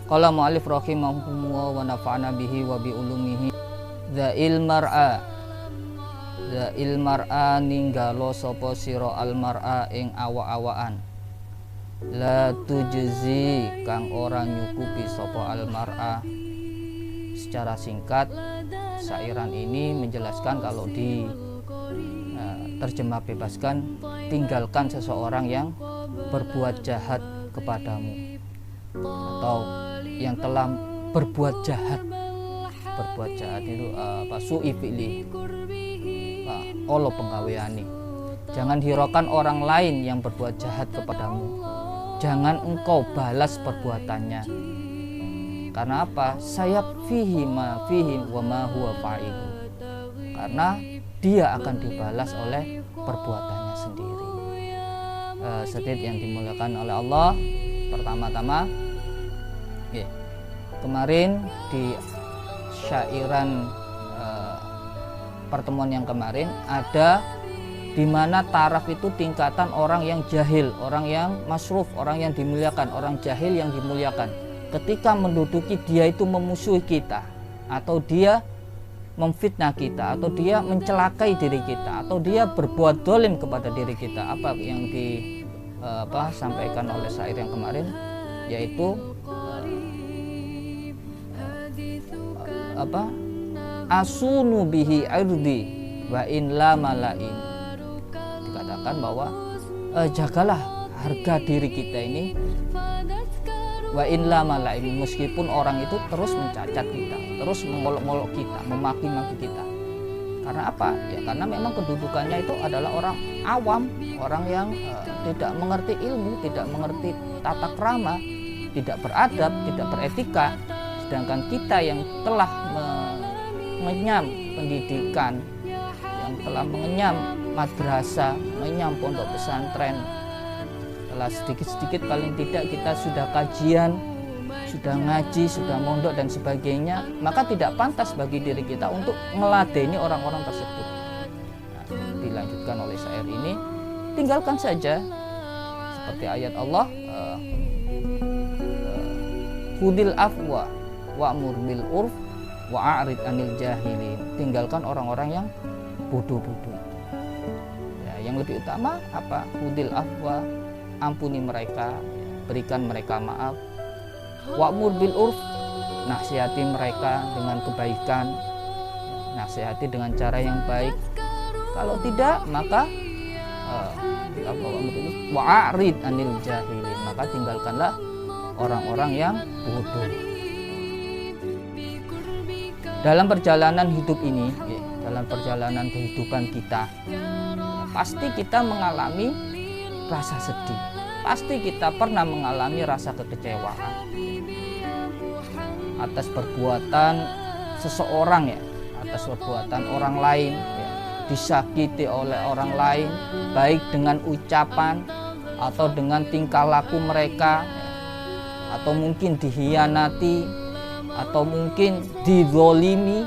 Qala mu'allif rahimahullah wa nafa'ana bihi wa bi ulumihi. Zail mar'a ninggalo sapa sira al mar'a ing awa-awaan. La tujzi kang ora nyukupi sapa al mar'a. Secara singkat sairan ini menjelaskan kalau di terjemah bebaskan, tinggalkan seseorang yang berbuat jahat kepadamu atau yang telah berbuat jahat itu su'i fi'li olo penggaweani. Jangan hiraukan orang lain yang berbuat jahat kepadamu, jangan engkau balas perbuatannya. Karena apa? Sayap fihi ma fihi wa ma huwa fa'il. Karena dia akan dibalas oleh perbuatannya sendiri. Sedikit yang dimuliakan oleh Allah, pertama-tama kemarin di syairan pertemuan yang kemarin ada di mana taraf itu tingkatan orang yang jahil, orang yang masruf, orang yang dimuliakan, orang jahil yang dimuliakan. Ketika menduduki dia itu memusuhi kita, atau dia memfitnah kita, atau dia mencelakai diri kita, atau dia berbuat dolim kepada diri kita. Apa yang disampaikan oleh syair yang kemarin, yaitu asunu bihi irdi wa in la malain. Dikatakan bahwa jagalah harga diri kita ini wa in la malain, meskipun orang itu terus mencacat kita, terus mengolok-olok kita, memaki-maki kita. Karena apa? Ya karena memang kedudukannya itu adalah orang awam, orang yang tidak mengerti ilmu, tidak mengerti tata krama, tidak beradab, tidak beretika. Sedangkan kita yang telah mengenyam pendidikan, yang telah mengenyam madrasah, mengenyam pondok pesantren, setelah sedikit-sedikit paling tidak kita sudah kajian, sudah ngaji, sudah mondok dan sebagainya, maka tidak pantas bagi diri kita untuk meladeni orang-orang tersebut. Dilanjutkan oleh syair ini, tinggalkan saja seperti ayat Allah, khudil afwa wa'mur bil urf wa'arid anil jahilin. Tinggalkan orang-orang yang bodoh-bodoh. Ya, yang lebih utama apa? Khudil afwa, ampuni mereka, berikan mereka maaf. Wa'mur bil urf, nasihati mereka dengan kebaikan, nasihati dengan cara yang baik. Kalau tidak, maka wa'arid anil jahilin, maka tinggalkanlah orang-orang yang bodoh. Dalam perjalanan hidup ini, dalam perjalanan kehidupan kita, pasti kita mengalami rasa sedih, pasti kita pernah mengalami rasa kekecewaan atas perbuatan seseorang, atas perbuatan orang lain, disakiti oleh orang lain, baik dengan ucapan atau dengan tingkah laku mereka, atau mungkin dikhianati, atau mungkin dizolimi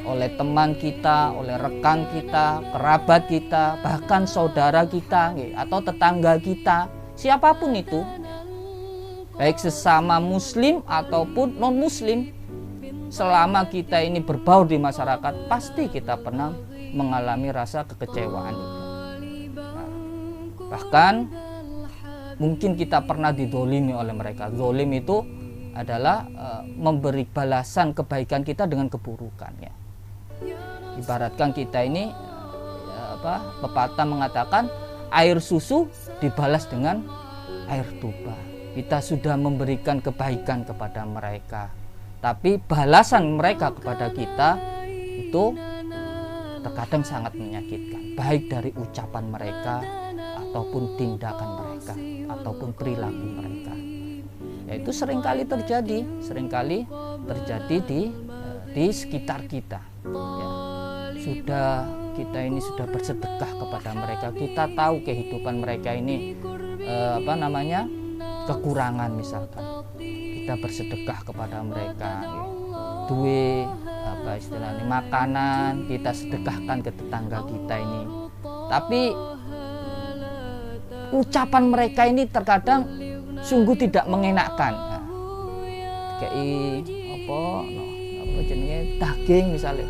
oleh teman kita, oleh rekan kita, kerabat kita, bahkan saudara kita atau tetangga kita, siapapun itu, baik sesama muslim ataupun non muslim. Selama kita ini berbaur di masyarakat, pasti kita pernah mengalami rasa kekecewaan itu. Bahkan mungkin kita pernah dizolimi oleh mereka. Zolim itu adalah memberi balasan kebaikan kita dengan keburukan. Ibaratkan kita ini pepatah mengatakan air susu dibalas dengan air tuba. Kita sudah memberikan kebaikan kepada mereka, tapi balasan mereka kepada kita itu terkadang sangat menyakitkan, baik dari ucapan mereka ataupun tindakan mereka ataupun perilaku mereka. Itu seringkali terjadi di sekitar kita. Kita ini sudah bersedekah kepada mereka, kita tahu kehidupan mereka ini kekurangan, misalkan kita bersedekah kepada mereka, duit istilahnya makanan kita sedekahkan ke tetangga kita ini, tapi ucapan mereka ini terkadang sungguh tidak mengenakan. dikei apa no, apa jenenge daging misalnya.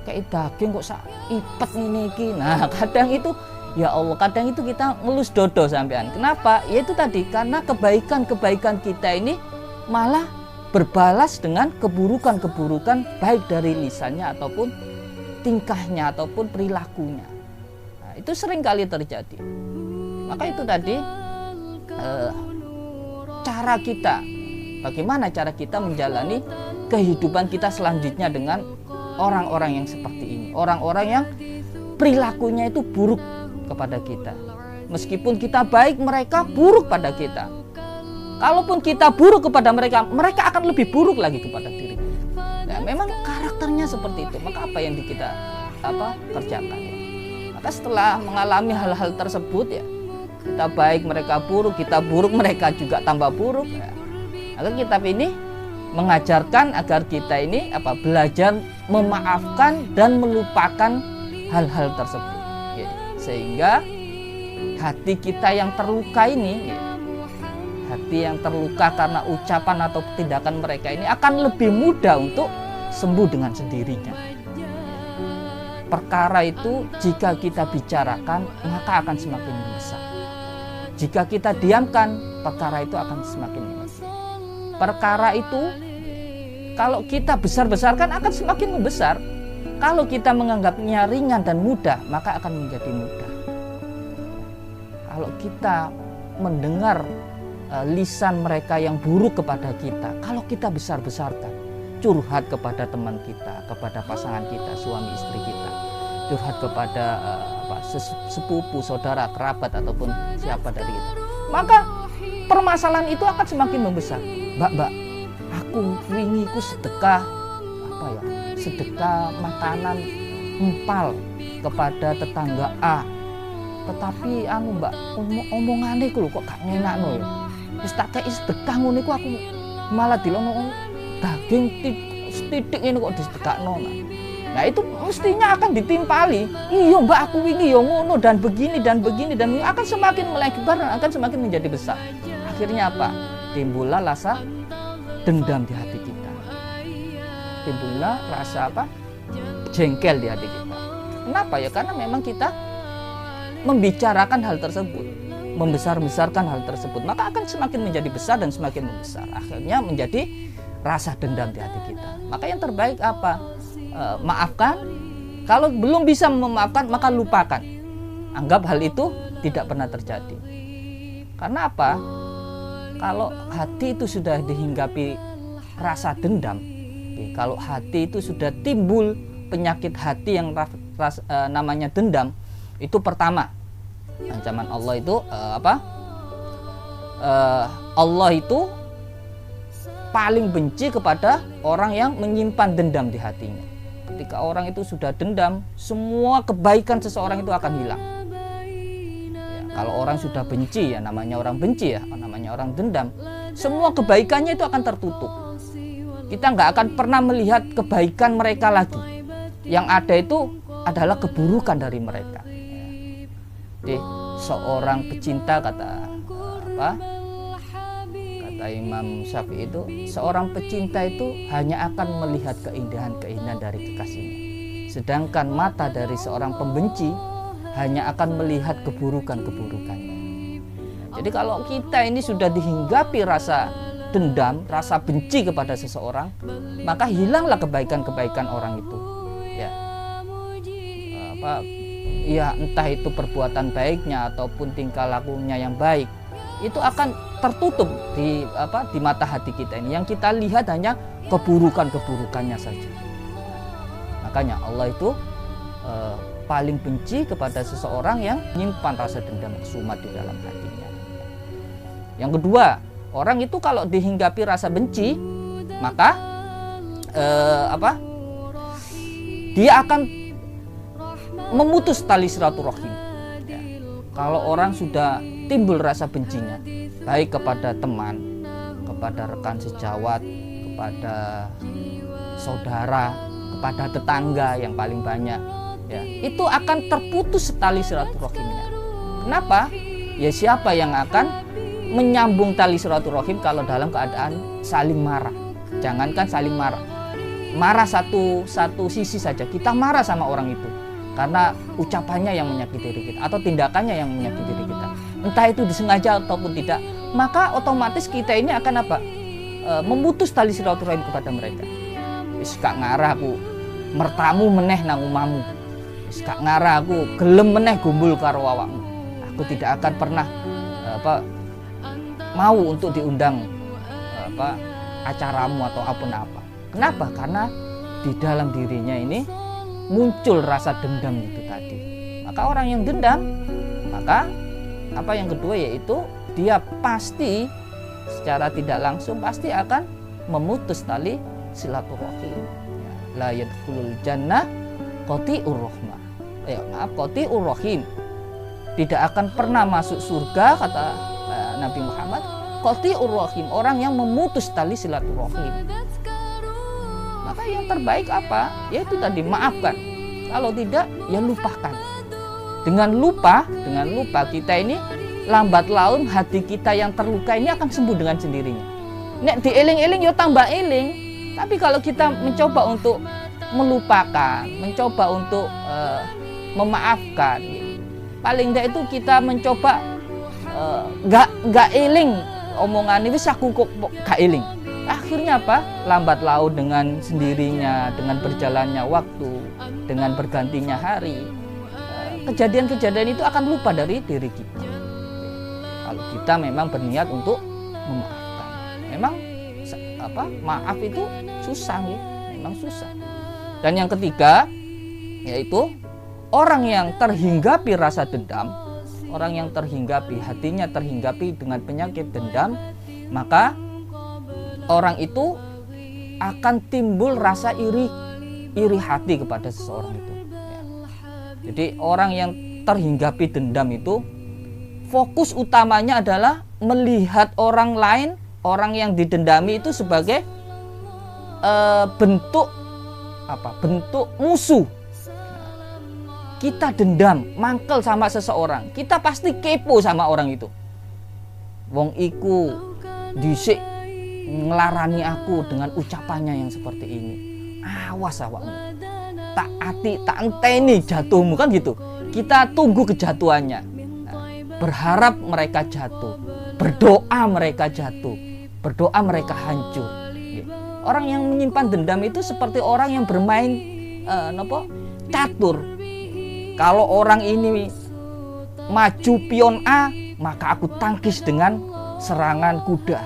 Kayak daging kok sak ipet ngene iki. Nah, kadang itu ya Allah, kadang itu kita ngelus dodo sampean. Kenapa? Ya itu tadi, karena kebaikan-kebaikan kita ini malah berbalas dengan keburukan-keburukan baik dari lisannya ataupun tingkahnya ataupun perilakunya. Nah, itu sering kali terjadi. Maka itu tadi cara kita, bagaimana cara kita menjalani kehidupan kita selanjutnya dengan orang-orang yang seperti ini, orang-orang yang perilakunya itu buruk kepada kita. Meskipun kita baik, mereka buruk pada kita. Kalaupun kita buruk kepada mereka, mereka akan lebih buruk lagi kepada diri kita. Nah, memang karakternya seperti itu. Maka apa yang kita kerjakan? Ya? Maka setelah mengalami hal-hal tersebut ya, kita baik, mereka buruk, kita buruk, mereka juga tambah buruk. Ya. Maka kitab ini mengajarkan agar kita ini belajar memaafkan dan melupakan hal-hal tersebut. Ya. Sehingga hati kita yang terluka ini, ya, hati yang terluka karena ucapan atau tindakan mereka ini akan lebih mudah untuk sembuh dengan sendirinya. Perkara itu jika kita bicarakan maka akan semakin membesar. Jika kita diamkan, perkara itu akan semakin membesar. Perkara itu kalau kita besar-besarkan akan semakin membesar. Kalau kita menganggapnya ringan dan mudah, maka akan menjadi mudah. Kalau kita mendengar lisan mereka yang buruk kepada kita, kalau kita besar-besarkan, curhat kepada teman kita, kepada pasangan kita, suami istri kita, curhat kepada sepupu, saudara, kerabat ataupun siapa dari kita, maka permasalahan itu akan semakin membesar. Mbak, aku wingi ku sedekah sedekah makanan empal kepada tetangga A, tetapi Mbak, omongane ku lho kok gak ngenakno ya. Wis tak kei sedekah ngono iku aku malah dilono daging sithik ngene kok disedekahno. Nah, itu mestinya akan ditimpali. Iya Mbak, aku wingi ya ngono dan begini dan akan semakin melebar dan akan semakin menjadi besar. Akhirnya apa? Timbullah rasa dendam di hati kita. Timbullah rasa jengkel di hati kita. Kenapa ya? Karena memang kita membicarakan hal tersebut, membesar-besarkan hal tersebut, maka akan semakin menjadi besar dan semakin membesar. Akhirnya menjadi rasa dendam di hati kita. Maka yang terbaik apa? Maafkan. Kalau belum bisa memaafkan, maka lupakan. Anggap hal itu tidak pernah terjadi. Karena apa? Kalau hati itu sudah dihinggapi rasa dendam, kalau hati itu sudah timbul penyakit hati yang namanya dendam, itu pertama ancaman Allah itu Allah itu paling benci kepada orang yang menyimpan dendam di hatinya. Ketika orang itu sudah dendam, semua kebaikan seseorang itu akan hilang. Ya, kalau orang sudah benci, ya namanya orang benci, ya namanya orang dendam, semua kebaikannya itu akan tertutup. Kita nggak akan pernah melihat kebaikan mereka lagi. Yang ada itu adalah keburukan dari mereka. Jadi seorang pecinta kata Imam Syafi'i itu, seorang pecinta itu hanya akan melihat keindahan-keindahan dari kekasihnya. Sedangkan mata dari seorang pembenci hanya akan melihat keburukan-keburukannya. Jadi kalau kita ini sudah dihinggapi rasa dendam, rasa benci kepada seseorang, maka hilanglah kebaikan-kebaikan orang itu. Ya, entah itu perbuatan baiknya ataupun tingkah lakunya yang baik, itu akan tertutup di mata hati kita ini. Yang kita lihat hanya keburukan-keburukannya saja. Makanya Allah itu paling benci kepada seseorang yang menyimpan rasa dendam kesumat di dalam hatinya. Yang kedua, orang itu kalau dihinggapi rasa benci, maka dia akan memutus tali silaturahim. Ya. Kalau orang sudah timbul rasa bencinya, baik kepada teman, kepada rekan sejawat, kepada saudara, kepada tetangga yang paling banyak, ya, itu akan terputus tali silaturahimnya. Kenapa? Ya siapa yang akan menyambung tali silaturahim kalau dalam keadaan saling marah. Jangankan saling marah, marah satu sisi saja, kita marah sama orang itu karena ucapannya yang menyakiti diri kita atau tindakannya yang menyakiti diri kita, entah itu disengaja ataupun tidak, maka otomatis kita ini akan apa? Memutus tali silaturahim kepada mereka. Wis gak ngarah aku mertamu meneh nang umamu, wis gak ngarah aku gelem meneh gumbul karo awakmu, aku tidak akan pernah mau untuk diundang acaramu atau apa. Kenapa? Karena di dalam dirinya ini muncul rasa dendam itu tadi. Maka orang yang dendam, maka yang kedua yaitu dia pasti secara tidak langsung pasti akan memutus tali silaturahim. La yadkhulul jannah qati'ur rahmah. Qati'ur rahim. Tidak akan pernah masuk surga kata Nabi Muhammad. Qati'ur rahim, orang yang memutus tali silaturahim. Maka yang terbaik apa? Yaitu tadi maafkan. Kalau tidak, ya lupakan. Dengan lupa kita ini lambat laun hati kita yang terluka ini akan sembuh dengan sendirinya. Nek dieling-eling ya tambah eling. Tapi kalau kita mencoba untuk melupakan, mencoba untuk memaafkan, paling tidak itu kita mencoba gak eling omongan ini, aku kok gak eling. Akhirnya apa? Lambat laun dengan sendirinya, dengan berjalannya waktu, dengan bergantinya hari, kejadian-kejadian itu akan lupa dari diri kita. Kalau kita memang berniat untuk memaafkan, memang maaf itu susah ya, memang susah. Dan yang ketiga yaitu orang yang terhinggapi rasa dendam, orang yang terhinggapi, hatinya terhinggapi dengan penyakit dendam, maka orang itu akan timbul rasa iri hati kepada seseorang itu. Jadi orang yang terhinggapi dendam itu fokus utamanya adalah melihat orang lain, orang yang didendami itu sebagai bentuk musuh. Kita dendam, mangkel sama seseorang, kita pasti kepo sama orang itu. Wong iku dhisik ngelarani aku dengan ucapannya yang seperti ini. Awas awakmu. Tak enteni jatuhmu, kan gitu. Kita tunggu kejatuhannya. Berharap mereka jatuh, berdoa mereka jatuh, berdoa mereka hancur. Orang yang menyimpan dendam itu seperti orang yang bermain catur. Kalau orang ini maju pion A, maka aku tangkis dengan serangan kuda.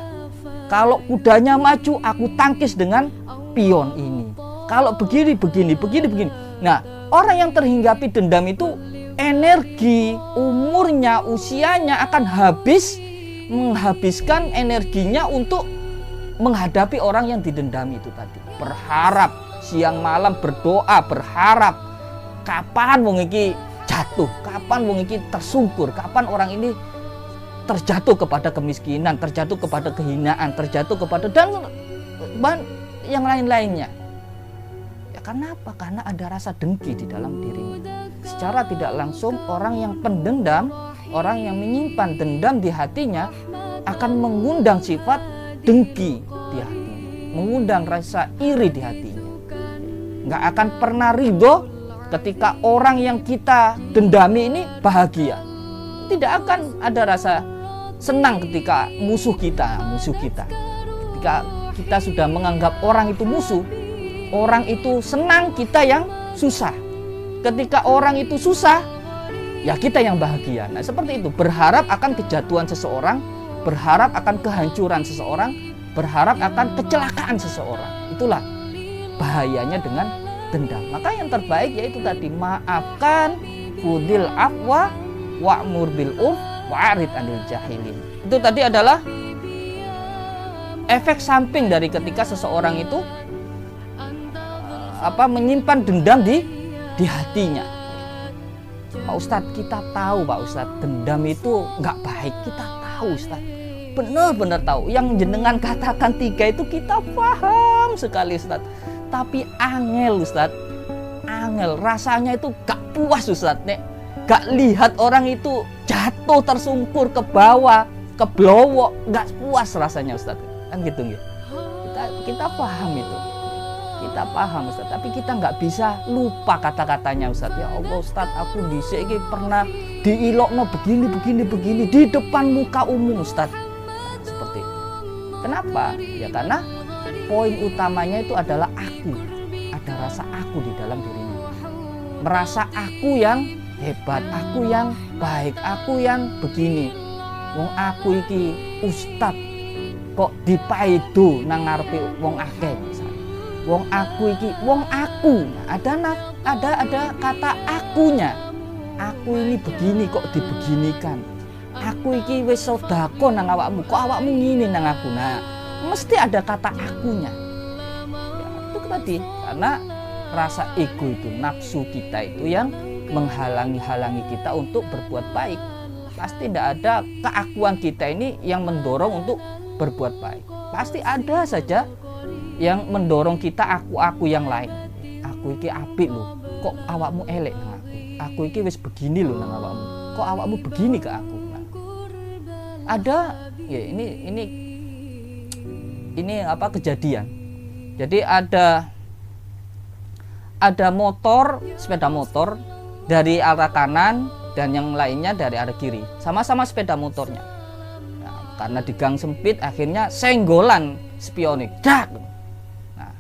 Kalau kudanya maju, aku tangkis dengan pion ini. Kalau begini. Nah, orang yang terhinggapi dendam itu energi, umurnya, usianya akan menghabiskan energinya untuk menghadapi orang yang didendami itu tadi. Berharap, siang malam berdoa, berharap kapan wong iki jatuh, kapan wong iki tersungkur, kapan orang ini terjatuh kepada kemiskinan, terjatuh kepada kehinaan, terjatuh kepada dan yang lain-lainnya. Ya karena apa? Karena ada rasa dengki di dalam dirinya. Secara tidak langsung orang yang pendendam, orang yang menyimpan dendam di hatinya akan mengundang sifat dengki di hatinya, mengundang rasa iri di hatinya. Nggak akan pernah ridho ketika orang yang kita dendami ini bahagia. Tidak akan ada rasa senang ketika musuh kita. Ketika kita sudah menganggap orang itu musuh, orang itu senang, kita yang susah. Ketika orang itu susah, ya kita yang bahagia. Nah seperti itu, berharap akan kejatuhan seseorang, berharap akan kehancuran seseorang, berharap akan kecelakaan seseorang. Itulah bahayanya dengan dendam. Maka yang terbaik yaitu tadi, maafkan, khudil afwa, wa'mur bil urf, wa'rid anil jahilin. Itu tadi adalah efek samping dari ketika seseorang itu menyimpan dendam di hatinya. Pak Ustadz, kita tahu Pak Ustadz, dendam itu nggak baik. Kita tahu Ustadz, benar-benar tahu. Yang jenengan katakan 3 itu kita paham sekali Ustadz. Tapi angel Ustadz, angel, rasanya itu gak puas Ustadz, nek gak lihat orang itu jatuh tersungkur ke bawah, keblowo, nggak puas rasanya Ustaz. Kan gitu nggih. Kita paham itu. Kita paham Ustaz, tapi kita nggak bisa lupa kata-katanya Ustaz. Ya Allah Ustaz, aku dhisik iki pernah diilokno begini di depan muka umum Ustaz. Nah, seperti itu. Kenapa? Ya karena poin utamanya itu adalah aku. Ada rasa aku di dalam dirinya. Merasa aku yang hebat, aku yang baik, aku yang begini. Wong aku iki ustad kok dipaido nang ngarepe wong akeh. Wong aku iki, wong aku. Ada kata akunya. Aku ini begini kok dibeginikan. Aku iki wis sedako nang awakmu, kok awakmu ngene nang aku. Nah, mesti ada kata akunya. Ya, itu tadi karena rasa ego itu, nafsu kita itu yang menghalangi kita untuk berbuat baik. Pasti tidak ada keakuan kita ini yang mendorong untuk berbuat baik. Pasti ada saja yang mendorong kita aku yang lain. Aku iki apik lho, kok awakmu elek nang aku. Aku iki wis begini lho nang awakmu. Kok awakmu begini ke aku. Nah, ada ya ini apa kejadian. Jadi ada motor, sepeda motor dari arah kanan dan yang lainnya dari arah kiri. Sama-sama sepeda motornya. Nah, karena di gang sempit akhirnya senggolan spionik. Dak. Nah,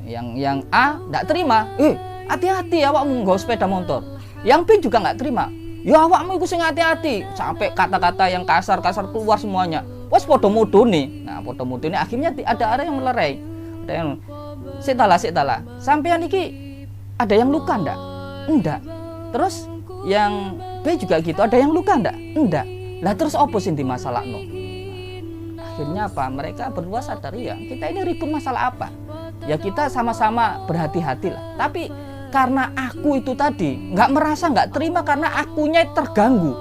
yang A enggak terima. Hati-hati awakmu nggawa sepeda motor. Yang B juga enggak terima. Ya awakmu iku sing hati-hati. Sampai kata-kata yang kasar-kasar keluar semuanya. Wes padha modone. Nah, padha modone akhirnya ada yang melerai. Ada yang Sitala. Sampean iki ada yang luka ndak? Enggak. Terus yang B juga gitu, ada yang luka ndak? Enggak. Lah terus opo sing dimasalahno? Akhirnya apa? Mereka berdua sadar ya, kita ini ribut masalah apa? Ya kita sama-sama berhati-hati lah. Tapi karena aku itu tadi nggak merasa nggak terima karena akunya terganggu.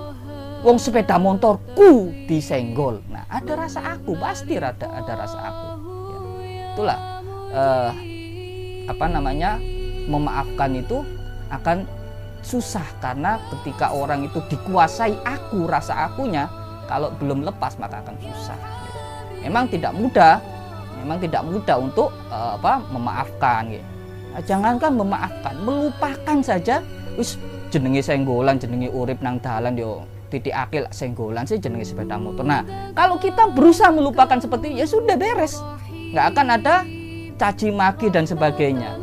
Wong sepeda motorku disenggol. Nah, ada rasa aku, pasti ada rasa aku. Ya. Itulah memaafkan itu akan susah karena ketika orang itu dikuasai aku, rasa akunya, kalau belum lepas maka akan susah. Memang tidak mudah untuk memaafkan. Nah, jangankan memaafkan, melupakan saja. Wis jenenge senggolan, jenenge urip nang dalan yo titik akil senggolan sih jenenge sepeda motor. Nah, kalau kita berusaha melupakan seperti ya sudah beres, nggak akan ada caci maki dan sebagainya.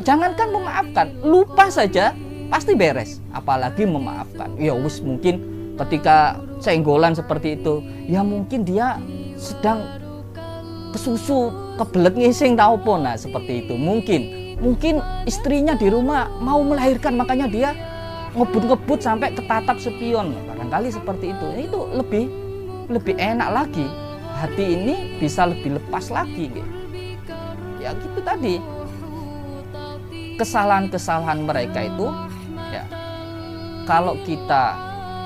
Jangankan memaafkan, lupa saja pasti beres, apalagi memaafkan. Ya wis mungkin ketika senggolan seperti itu, ya mungkin dia sedang kesusu, kebelet ngising tau apa. Nah, seperti itu. Mungkin istrinya di rumah mau melahirkan, makanya dia ngebut-ngebut sampai ketatap spion. Barangkali seperti itu. Itu lebih enak lagi. Hati ini bisa lebih lepas lagi. Ya gitu tadi. Kesalahan-kesalahan mereka itu ya, kalau kita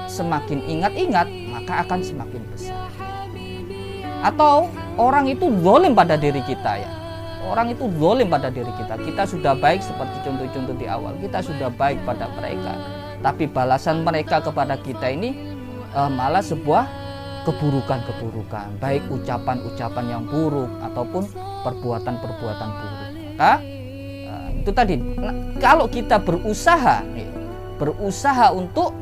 semakin ingat-ingat maka akan semakin besar. Atau orang itu zalim pada diri kita ya. Orang itu zalim pada diri kita. Kita sudah baik seperti contoh-contoh di awal. Kita sudah baik pada mereka. Tapi balasan mereka kepada kita ini malah sebuah keburukan-keburukan. Baik ucapan-ucapan yang buruk ataupun perbuatan-perbuatan buruk. Maka itu tadi. Nah, kalau kita berusaha untuk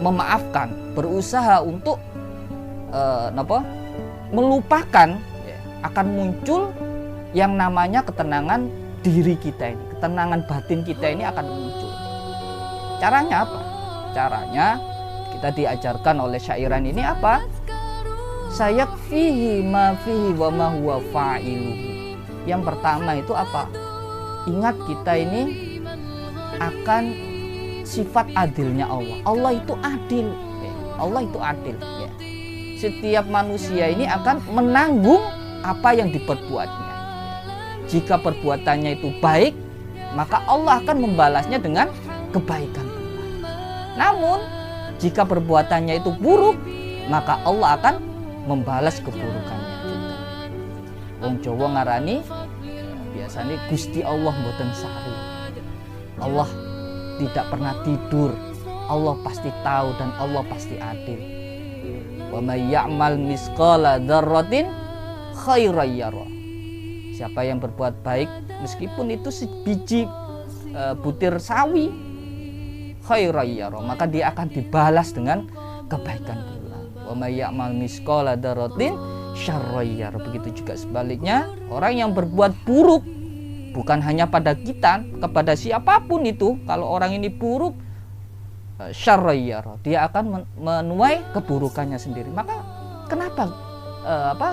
memaafkan, berusaha untuk melupakan, akan muncul yang namanya ketenangan diri kita ini, ketenangan batin kita ini akan muncul. Caranya apa? Caranya kita diajarkan oleh syairan ini apa? Sayakfihi ma fihi wa ma huwa fa'iluhu. Yang pertama itu apa? Ingat kita ini akan sifat adilnya Allah. Allah itu adil. Allah itu adil. Setiap manusia ini akan menanggung apa yang diperbuatnya. Jika perbuatannya itu baik, maka Allah akan membalasnya dengan kebaikan pula. Namun, jika perbuatannya itu buruk, maka Allah akan membalas keburukannya juga. Wong Jawa ngarani biasanya Gusti Allah mboten sari. Allah tidak pernah tidur. Allah pasti tahu dan Allah pasti adil. Wa may ya'mal misqala dzarratin khairan yara. Siapa yang berbuat baik meskipun itu sebiji butir sawi, khairan yara, maka dia akan dibalas dengan kebaikan pula. Wa may ya'mal misqala dzarratin syarran yara. Begitu juga sebaliknya, orang yang berbuat buruk bukan hanya pada kita, kepada siapapun itu, kalau orang ini buruk, syarran yara, dia akan menuai keburukannya sendiri. Maka kenapa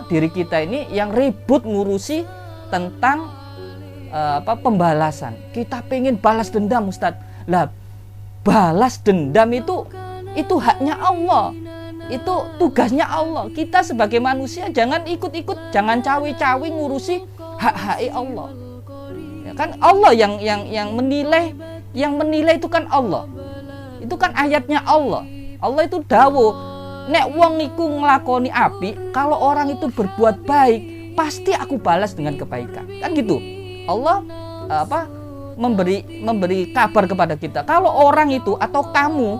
diri kita ini yang ribut ngurusi tentang pembalasan? Kita pengen balas dendam, Ustadz. Lah, balas dendam itu haknya Allah, itu tugasnya Allah. Kita sebagai manusia jangan ikut-ikut, jangan cawe-cawe ngurusi hak-hak Allah. Ya kan Allah yang menilai, itu kan Allah. Itu kan ayatnya Allah. Allah itu dawuh, nek wong iku nglakoni apik, kalau orang itu berbuat baik, pasti aku balas dengan kebaikan. Kan gitu. Allah memberi kabar kepada kita, kalau orang itu atau kamu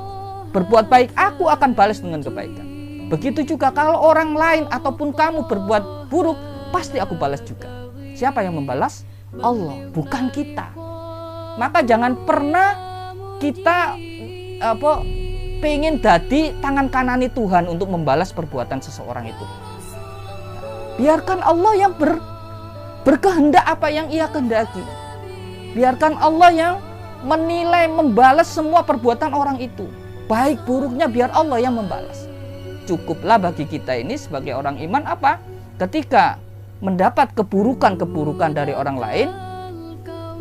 berbuat baik, aku akan balas dengan kebaikan. Begitu juga kalau orang lain ataupun kamu berbuat buruk, pasti aku balas juga. Siapa yang membalas? Allah, bukan kita. Maka jangan pernah kita pengen dadi tangan kanani Tuhan untuk membalas perbuatan seseorang itu. Biarkan Allah yang berkehendak apa yang Ia kehendaki. Biarkan Allah yang menilai, membalas semua perbuatan orang itu. Baik buruknya biar Allah yang membalas. Cukuplah bagi kita ini sebagai orang iman ketika mendapat keburukan dari orang lain,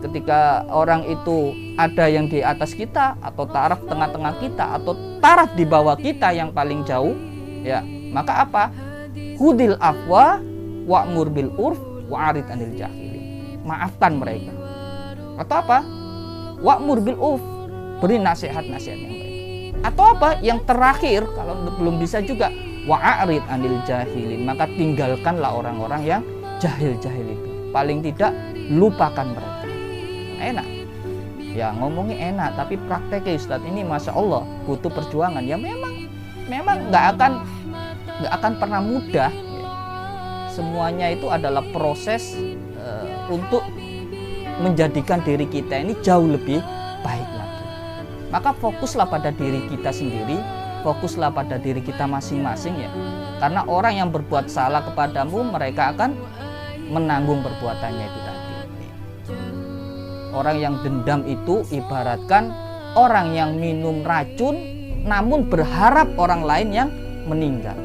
ketika orang itu ada yang di atas kita, atau taraf tengah-tengah kita, atau taraf di bawah kita yang paling jauh, ya, maka hudil afwa wa'mur bil urf wa'arid anil jahilin. Maafkan mereka. Atau wa'mur bil urf, beri nasihat-nasihat yang baik. Atau yang terakhir, kalau belum bisa juga, wa'arid anil jahilin, maka tinggalkanlah orang-orang yang jahil-jahil itu. Paling tidak lupakan mereka. Enak ya, ngomongnya enak, tapi prakteknya Ustadz ini Masya Allah butuh perjuangan. Ya memang nggak akan pernah mudah ya. Semuanya itu adalah proses untuk menjadikan diri kita ini jauh lebih baik lagi. Maka fokuslah pada diri kita sendiri, fokuslah pada diri kita masing-masing ya. Karena orang yang berbuat salah kepadamu, mereka akan menanggung perbuatannya itu tadi. Orang yang dendam itu ibaratkan orang yang minum racun namun berharap orang lain yang meninggal.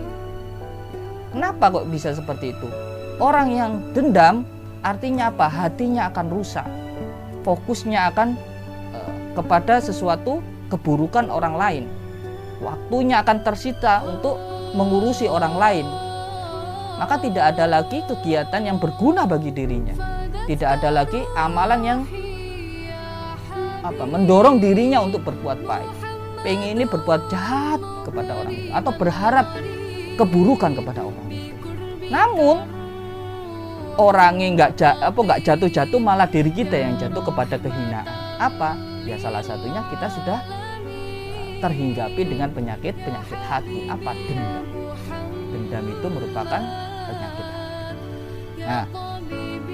Kenapa kok bisa seperti itu? Orang yang dendam artinya apa? Hatinya akan rusak. Fokusnya akan kepada sesuatu keburukan orang lain. Waktunya akan tersita untuk mengurusi orang lain. Maka tidak ada lagi kegiatan yang berguna bagi dirinya. Tidak ada lagi amalan yang mendorong dirinya untuk berbuat baik. Pengen ini berbuat jahat kepada orang itu, atau berharap keburukan kepada orang itu. Namun orangnya nggak jatuh-jatuh, malah diri kita yang jatuh kepada kehinaan. Ya salah satunya kita sudah terhinggapi dengan penyakit hati. Dendam. Dendam itu merupakan penyakit hati. Nah,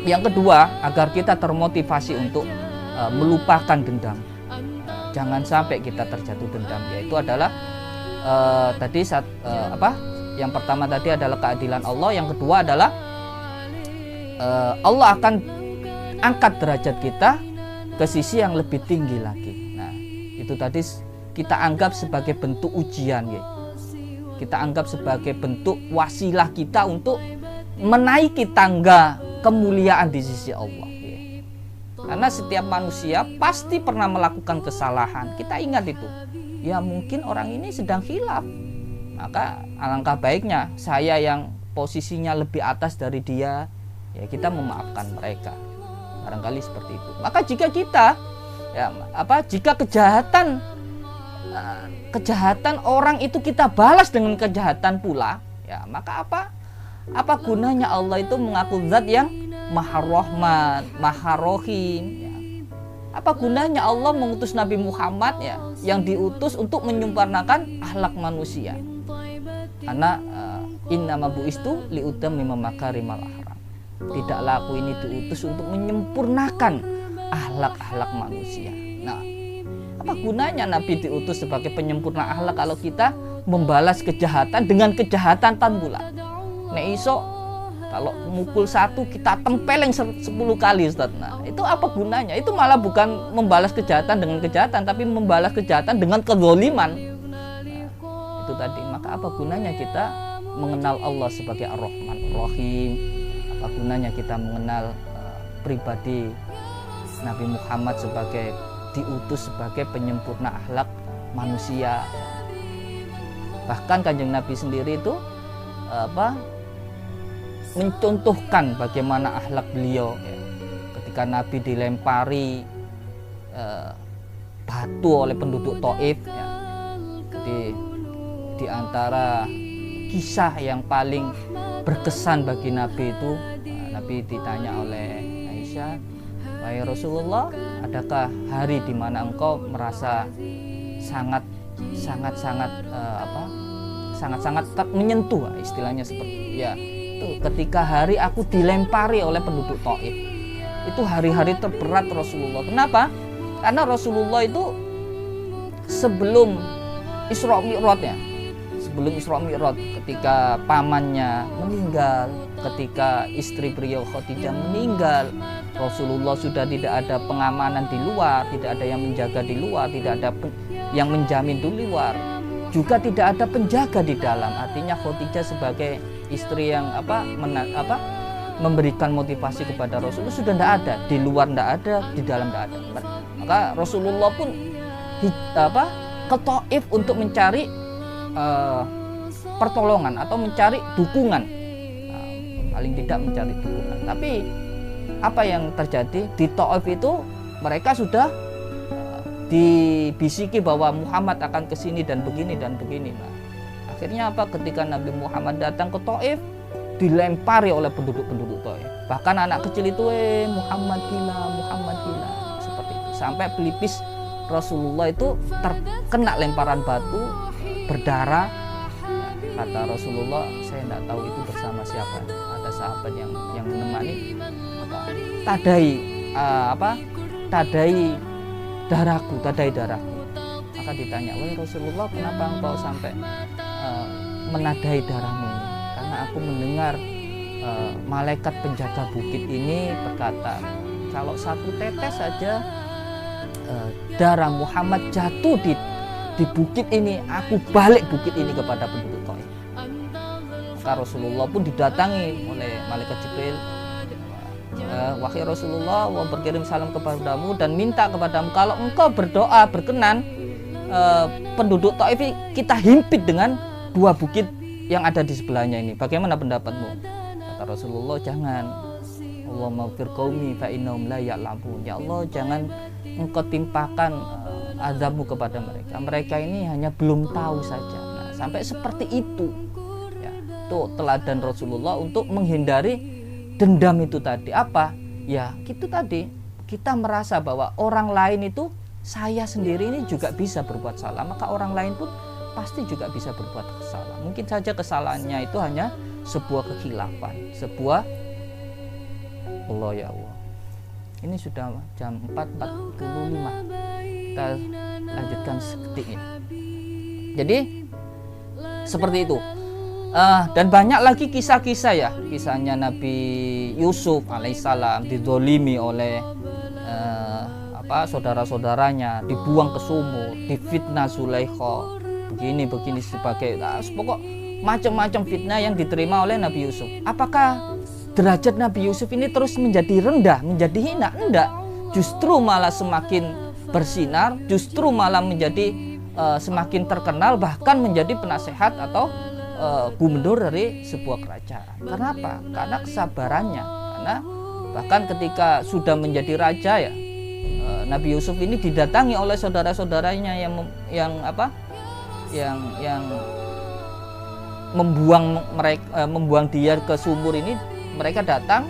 yang kedua, agar kita termotivasi untuk melupakan dendam, jangan sampai kita terjatuh dendam, yaitu adalah yang pertama tadi adalah keadilan Allah, yang kedua adalah Allah akan angkat derajat kita ke sisi yang lebih tinggi lagi. Nah, itu tadi kita anggap sebagai bentuk ujian ya. Kita anggap sebagai bentuk wasilah kita untuk menaiki tangga kemuliaan di sisi Allah ya. Karena setiap manusia pasti pernah melakukan kesalahan. Kita ingat itu. Ya mungkin orang ini sedang khilaf, maka alangkah baiknya saya yang posisinya lebih atas dari dia, ya kita memaafkan mereka. Barangkali seperti itu. Maka jika kita jika kejahatan orang itu kita balas dengan kejahatan pula, ya maka apa gunanya Allah itu mengaku zat yang Maha Rahman, Maha Rahim ya. Apa gunanya Allah mengutus Nabi Muhammad ya, yang diutus untuk menyempurnakan akhlak manusia. Ana innama buistu liutammima makarimal akhlak. Tidaklah aku ini diutus untuk menyempurnakan akhlak-akhlak manusia. Nah, apa gunanya Nabi diutus sebagai penyempurna akhlak kalau kita membalas kejahatan dengan kejahatan pula? Nek iso kalau mukul satu kita tempeleng 10 kali, Ustaz. Nah, itu apa gunanya? Itu malah bukan membalas kejahatan dengan kejahatan, tapi membalas kejahatan dengan kezaliman. Nah, itu tadi. Maka apa gunanya kita mengenal Allah sebagai Ar-Rahman Ar-Rahim? Apa gunanya kita mengenal pribadi Nabi Muhammad sebagai diutus sebagai penyempurna akhlak manusia? Bahkan Kanjeng Nabi sendiri itu mencontohkan bagaimana akhlak beliau ya. Ketika Nabi dilempari batu oleh penduduk Taif ya. Jadi di antara kisah yang paling berkesan bagi Nabi itu, Nabi ditanya oleh Aisyah, "Wahai Rasulullah, adakah hari di mana engkau merasa sangat menyentuh?" Istilahnya seperti ya, itu ketika hari aku dilempari oleh penduduk Taif. Itu hari-hari terberat Rasulullah. Kenapa? Karena Rasulullah itu sebelum Isra Mi'raj ya, ketika pamannya meninggal, ketika istri beliau Khadijah meninggal, Rasulullah sudah tidak ada pengamanan di luar, tidak ada yang menjaga di luar, tidak ada yang menjamin di luar, juga tidak ada penjaga di dalam. Artinya Khadijah sebagai istri yang memberikan motivasi kepada Rasulullah sudah tidak ada, di luar tidak ada, di dalam tidak ada. Maka Rasulullah pun ke Taif untuk mencari pertolongan atau mencari dukungan, paling tidak mencari dukungan. Tapi apa yang terjadi di Taif itu, mereka sudah dibisiki bahwa Muhammad akan ke sini dan begini dan begini. Nah, akhirnya apa? Ketika Nabi Muhammad datang ke Taif, dilempari oleh penduduk-penduduk Taif. Bahkan anak kecil itu, Muhammad gila, Muhammad gila, seperti itu. Sampai pelipis Rasulullah itu terkena lemparan batu, berdarah. Kata Rasulullah, saya tidak tahu itu bersama siapa. Ada sahabat yang menemani. Tadai darahku. Maka ditanya, wahai Rasulullah, kenapa engkau sampai menadai darahmu ini? Karena aku mendengar malaikat penjaga bukit ini berkata, kalau satu tetes saja darah Muhammad jatuh di bukit ini, aku balik bukit ini kepada penduduk Taif. Maka Rasulullah pun didatangi oleh malaikat Jibril. Wahai Rasulullah, Allah berkirim salam kepadamu dan minta kepadamu, kalau engkau berdoa berkenan, penduduk Taif kita himpit dengan 2 bukit yang ada di sebelahnya ini. Bagaimana pendapatmu? Kata Rasulullah, jangan. Allahumma fir qaumi fa innahum la ya'lamun. Ya Allah, jangan engkau timpakan azabmu kepada mereka. Mereka ini hanya belum tahu saja. Nah, sampai seperti itu. Ya, itu teladan Rasulullah untuk menghindari dendam itu tadi. Apa? Ya, itu tadi. Kita merasa bahwa orang lain itu, saya sendiri ini juga bisa berbuat salah, maka orang lain pun pasti juga bisa berbuat salah. Mungkin saja kesalahannya itu hanya sebuah kekhilafan, sebuah Allah ya Allah. Ini sudah jam 4.45. Kita lanjutkan seketik ini. Jadi seperti itu. Dan banyak lagi kisah-kisah ya. Kisahnya Nabi Yusuf alaihissalam dizolimi oleh saudara-saudaranya, dibuang ke sumur, difitnah Zulaikha, begini sebagai pokok macam-macam fitnah yang diterima oleh Nabi Yusuf. Apakah derajat Nabi Yusuf ini terus menjadi rendah, menjadi hina? Enggak, justru malah semakin bersinar, justru malah menjadi semakin terkenal, bahkan menjadi penasehat atau gubernur dari sebuah kerajaan. Karena apa? Karena kesabarannya. Karena bahkan ketika sudah menjadi raja ya, Nabi Yusuf ini didatangi oleh saudara-saudaranya yang membuang dia ke sumur ini. Mereka datang,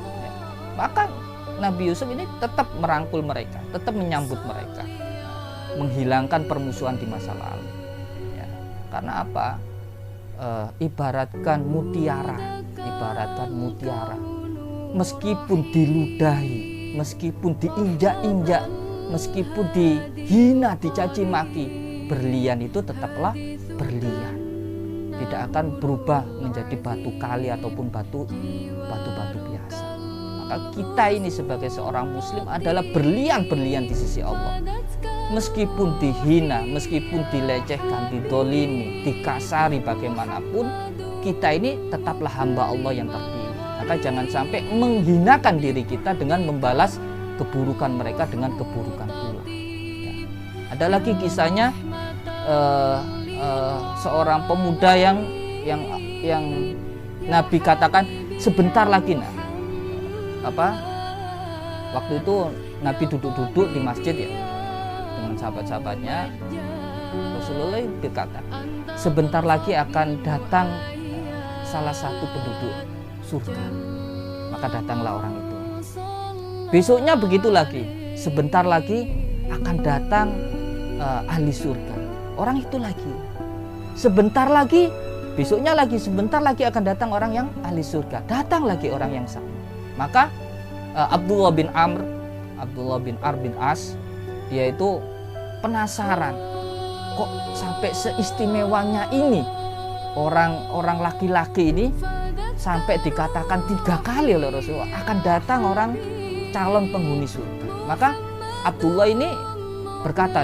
maka Nabi Yusuf ini tetap merangkul mereka, tetap menyambut mereka, menghilangkan permusuhan di masa lalu. Ya, karena apa? ibaratkan mutiara, meskipun diludahi, meskipun diinjak-injak, meskipun dihina, dicaci maki, berlian itu tetaplah berlian, tidak akan berubah menjadi batu kali ataupun batu biasa. Maka kita ini sebagai seorang muslim adalah berlian-berlian di sisi Allah. Meskipun dihina, meskipun dilecehkan, didolimi, dikasari bagaimanapun, kita ini tetaplah hamba Allah yang terpilih. Maka jangan sampai menghinakan diri kita dengan membalas keburukan mereka dengan keburukan pula. Ya. Ada lagi kisahnya seorang pemuda yang Nabi katakan sebentar lagi waktu itu Nabi duduk-duduk di masjid ya dengan sahabat-sahabatnya. Rasulullah berkata sebentar lagi akan datang salah satu penduduk surga, maka datanglah orang itu. Besoknya begitu lagi, sebentar lagi akan datang ahli surga, orang itu lagi. Sebentar lagi, besoknya lagi, sebentar lagi akan datang orang yang ahli surga, datang lagi orang yang sama. Maka Abdullah bin Amr bin As, dia itu penasaran, kok sampai seistimewanya ini orang laki-laki ini, sampai dikatakan 3 kali oleh Rasulullah akan datang orang calon penghuni surga. Maka Abdullah ini berkata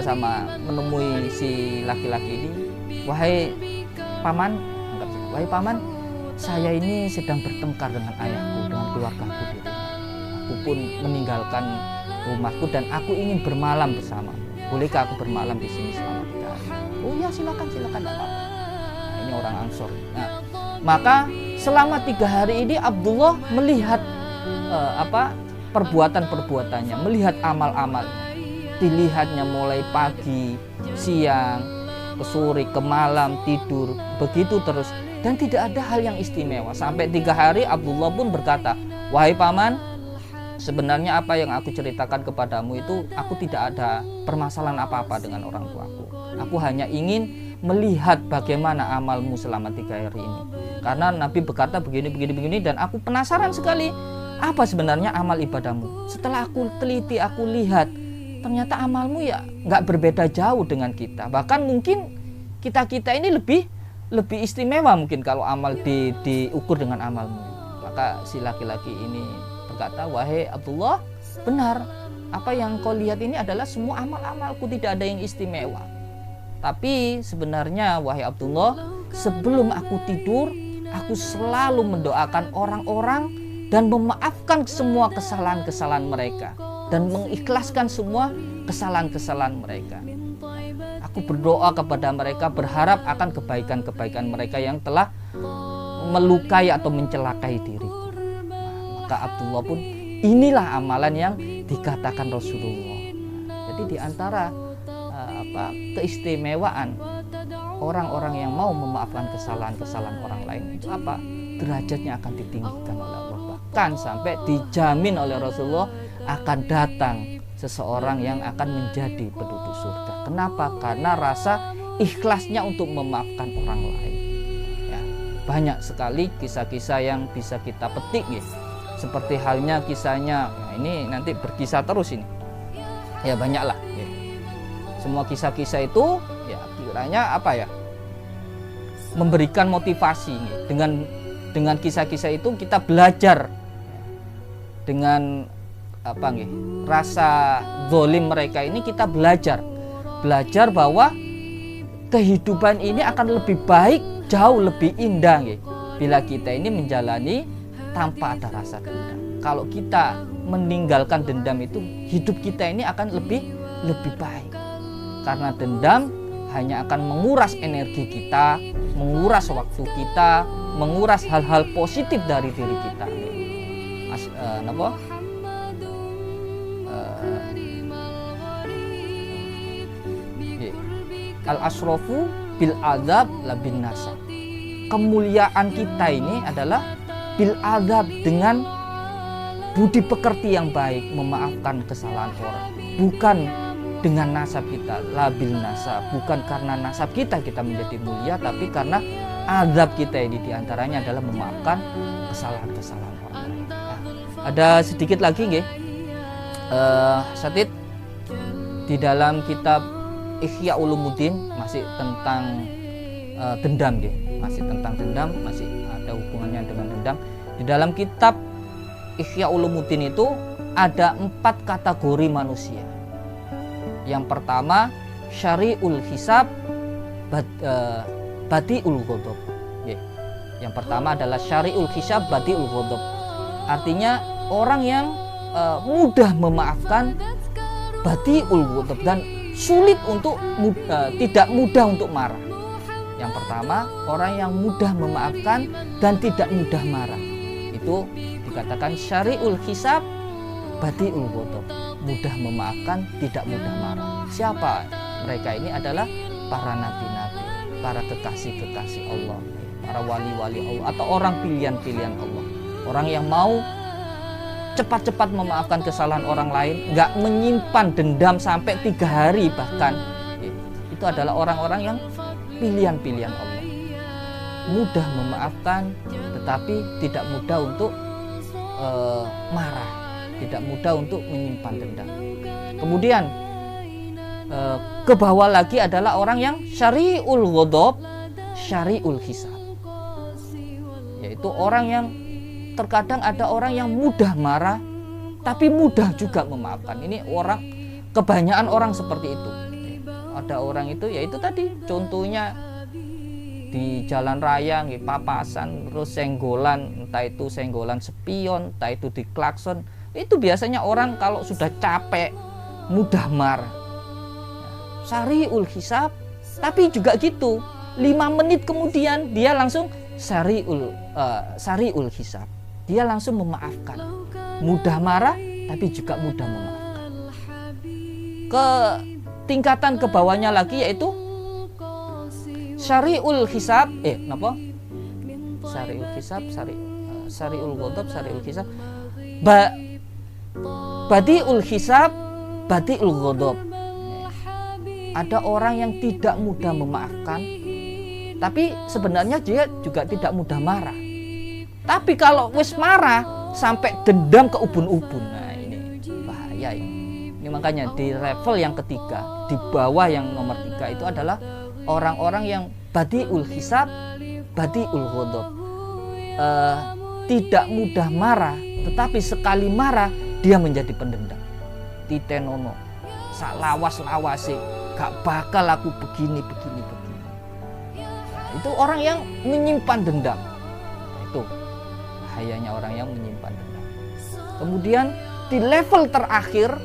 menemui si laki-laki ini, wahai paman, saya ini sedang bertengkar dengan ayahku, dengan keluargaku di rumah. Aku pun meninggalkan rumahku dan aku ingin bermalam bersama. Bolehkah aku bermalam di sini selama 3 hari? Oh ya, silakan, tidak apa-apa. Nah, ini orang Ansor. Nah, maka selama 3 hari ini Abdullah melihat perbuatan-perbuatannya, melihat amal-amalnya. Dilihatnya mulai pagi, siang, ke sore, ke malam, tidur, begitu terus. Dan tidak ada hal yang istimewa. Sampai 3 hari Abdullah pun berkata, wahai paman, sebenarnya apa yang aku ceritakan kepadamu itu, aku tidak ada permasalahan apa-apa dengan orang tuaku. Aku hanya ingin melihat bagaimana amalmu selama 3 hari ini. Karena Nabi berkata begini dan aku penasaran sekali, apa sebenarnya amal ibadahmu. Setelah aku teliti, aku lihat, ternyata amalmu ya nggak berbeda jauh dengan kita. Bahkan mungkin kita ini lebih istimewa mungkin kalau amal diukur dengan amalmu. Maka si laki-laki ini berkata, wahai Abdullah, benar, apa yang kau lihat ini adalah semua amal-amalku, tidak ada yang istimewa. Tapi sebenarnya wahai Abdullah, sebelum aku tidur, aku selalu mendoakan orang-orang dan memaafkan semua kesalahan-kesalahan mereka dan mengikhlaskan semua kesalahan-kesalahan mereka. Aku berdoa kepada mereka, berharap akan kebaikan-kebaikan mereka yang telah melukai atau mencelakai diriku. Maka Abdullah pun, inilah amalan yang dikatakan Rasulullah. Jadi di antara keistimewaan orang-orang yang mau memaafkan kesalahan-kesalahan orang lain itu apa? Derajatnya akan ditinggikan oleh Allah. Bahkan sampai dijamin oleh Rasulullah akan datang seseorang yang akan menjadi penduduk surga. Kenapa? Karena rasa ikhlasnya untuk memaafkan orang lain. Ya, banyak sekali kisah-kisah yang bisa kita petik ya. Seperti halnya kisahnya, ya ini nanti berkisah terus ini. Ya banyaklah. Ya. Semua kisah-kisah itu ya kiranya apa ya? Memberikan motivasi. Ya. Dengan kisah-kisah itu kita belajar dengan rasa zalim mereka ini, kita belajar bahwa kehidupan ini akan lebih baik, jauh lebih indah bila kita ini menjalani tanpa ada rasa dendam. Kalau kita meninggalkan dendam itu, hidup kita ini akan lebih baik. Karena dendam hanya akan menguras energi kita, menguras waktu kita, menguras hal-hal positif dari diri kita. Al-asrofu bil adab labin nasab. Kemuliaan kita ini adalah bil adab, dengan budi pekerti yang baik, memaafkan kesalahan orang. Bukan dengan nasab kita, labil nasab. Bukan karena nasab kita menjadi mulia, tapi karena azab kita ini diantaranya adalah memaafkan kesalahan-kesalahan orang lain. Nah, ada sedikit lagi nggih, Satid, di dalam kitab Ihya Ulumuddin masih tentang dendam nggih, masih tentang dendam, masih ada hubungannya dengan dendam. Di dalam kitab Ihya Ulumuddin itu ada 4 kategori manusia. Yang pertama syari'ul hisab, badi'ul ghadab. Yang pertama adalah syari'ul hisab, badi'ul ghadab. Artinya orang yang mudah memaafkan, badi'ul ghadab, dan sulit untuk tidak mudah untuk marah. Yang pertama, orang yang mudah memaafkan dan tidak mudah marah. Itu dikatakan syari'ul hisab, badi'ul ghadab. Mudah memaafkan, tidak mudah marah. Siapa mereka ini? Adalah para nabi-nabi, para kekasih-kekasih Allah, para wali-wali Allah, atau orang pilihan-pilihan Allah. Orang yang mau cepat-cepat memaafkan kesalahan orang lain, nggak menyimpan dendam sampai 3 hari bahkan. Itu adalah orang-orang yang pilihan-pilihan Allah. Mudah memaafkan, tetapi tidak mudah untuk marah, tidak mudah untuk menyimpan dendam. Kemudian ke bawah lagi adalah orang yang syari'ul ghadab, syari'ul hisab, yaitu orang yang terkadang ada orang yang mudah marah tapi mudah juga memaafkan. Ini orang, kebanyakan orang seperti itu. Ada orang itu, yaitu tadi contohnya di jalan raya, papasan, terus senggolan, entah itu senggolan spion, entah itu di klakson. Itu biasanya orang kalau sudah capek mudah marah. Syari'ul hisab, tapi juga gitu, 5 menit kemudian dia langsung syari'ul hisab. Dia langsung memaafkan. Mudah marah tapi juga mudah memaafkan. Ke tingkatan ke bawahnya lagi yaitu syari'ul hisab, syari'ul hisab, syari'ul ghadab, syari'ul hisab, badi'ul hisab, badi'ul ghadab. Ada orang yang tidak mudah memaafkan, tapi sebenarnya dia juga tidak mudah marah. Tapi kalau wis marah sampai dendam ke ubun-ubun, nah ini bahaya ini. Ini makanya di level yang ketiga, di bawah yang nomor 3 itu adalah orang-orang yang badi'ul hisab, badi'ul ghadab. Tidak mudah marah, tetapi sekali marah dia menjadi pendendam. Titenono, sak lawas-lawase, gak bakal aku begini. Nah, itu orang yang menyimpan dendam. Nah, itu bahayanya orang yang menyimpan dendam. Kemudian di level terakhir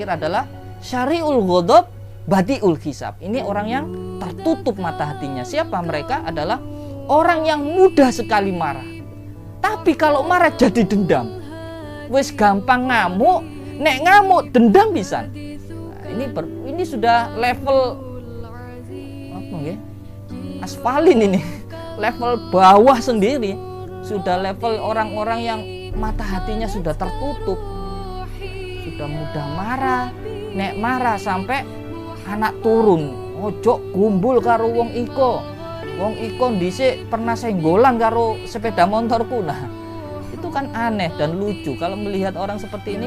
adalah syari'ul ghadab, badi'ul hisab. Ini orang yang tertutup mata hatinya. Siapa mereka? Adalah orang yang mudah sekali marah, tapi kalau marah jadi dendam. Wis gampang ngamuk, nek ngamuk dendam pisan. Nah, ini sudah level apa nggih? Aspalin ini. Level bawah sendiri. Sudah level orang-orang yang mata hatinya sudah tertutup. Sudah mudah marah, nek marah sampai anak turun, ojo gumbul karo wong iko. Wong iko dhisik pernah senggolan karo sepeda motorku. Nah, itu kan aneh dan lucu. Kalau melihat orang seperti ini,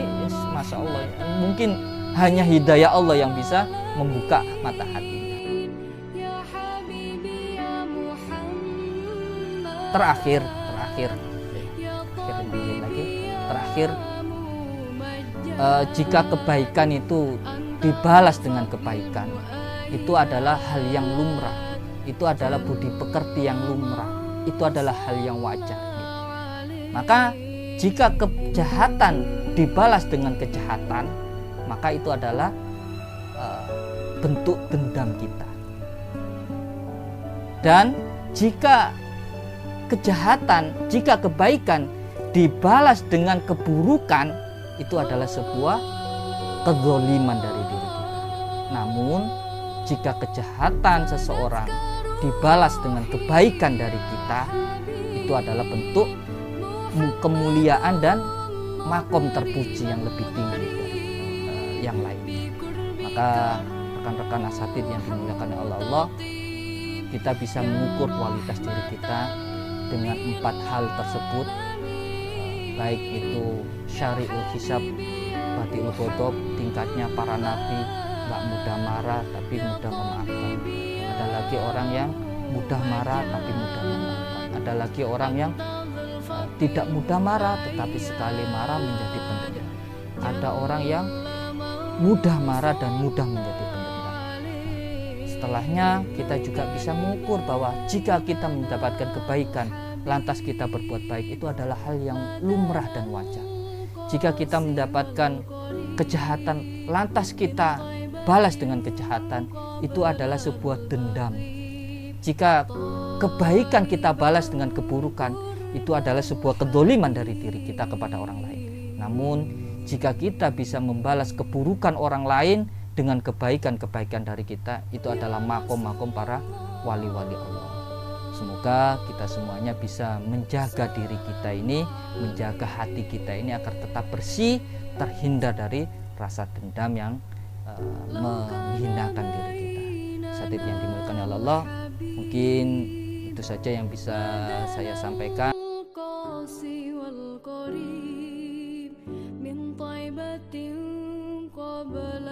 masya Allah, mungkin hanya hidayah Allah yang bisa membuka mata hatinya. Terakhir, jika kebaikan itu dibalas dengan kebaikan, itu adalah hal yang lumrah, itu adalah budi pekerti yang lumrah, itu adalah hal yang wajar. Maka jika kejahatan dibalas dengan kejahatan, maka itu adalah bentuk dendam kita. Dan jika kebaikan dibalas dengan keburukan, itu adalah sebuah kezaliman dari diri kita. Namun jika kejahatan seseorang dibalas dengan kebaikan dari kita, itu adalah bentuk kemuliaan dan makom terpuji yang lebih tinggi dari yang lain. Maka rekan-rekan asatid yang dimuliakan oleh Allah, kita bisa mengukur kualitas diri kita dengan 4 hal tersebut, baik itu syari'ul hisab, badi'ul ghadab, tingkatnya para nabi, nggak mudah marah tapi mudah memaafkan. Ada lagi orang yang mudah marah tapi mudah memaafkan. Ada lagi orang yang tidak mudah marah tetapi sekali marah menjadi pendendam. Ada orang yang mudah marah dan mudah menjadi pendendam. Setelahnya kita juga bisa mengukur bahwa jika kita mendapatkan kebaikan lantas kita berbuat baik, itu adalah hal yang lumrah dan wajar. Jika kita mendapatkan kejahatan lantas kita balas dengan kejahatan, itu adalah sebuah dendam. Jika kebaikan kita balas dengan keburukan, itu adalah sebuah kedzaliman dari diri kita kepada orang lain. Namun jika kita bisa membalas keburukan orang lain dengan kebaikan-kebaikan dari kita, itu adalah makom-makom para wali-wali Allah. Semoga kita semuanya bisa menjaga diri kita ini, menjaga hati kita ini agar tetap bersih, terhindar dari rasa dendam yang menghinakan diri kita. Sahabat yang dimuliakan oleh Allah, mungkin itu saja yang bisa saya sampaikan. من طيبة قبل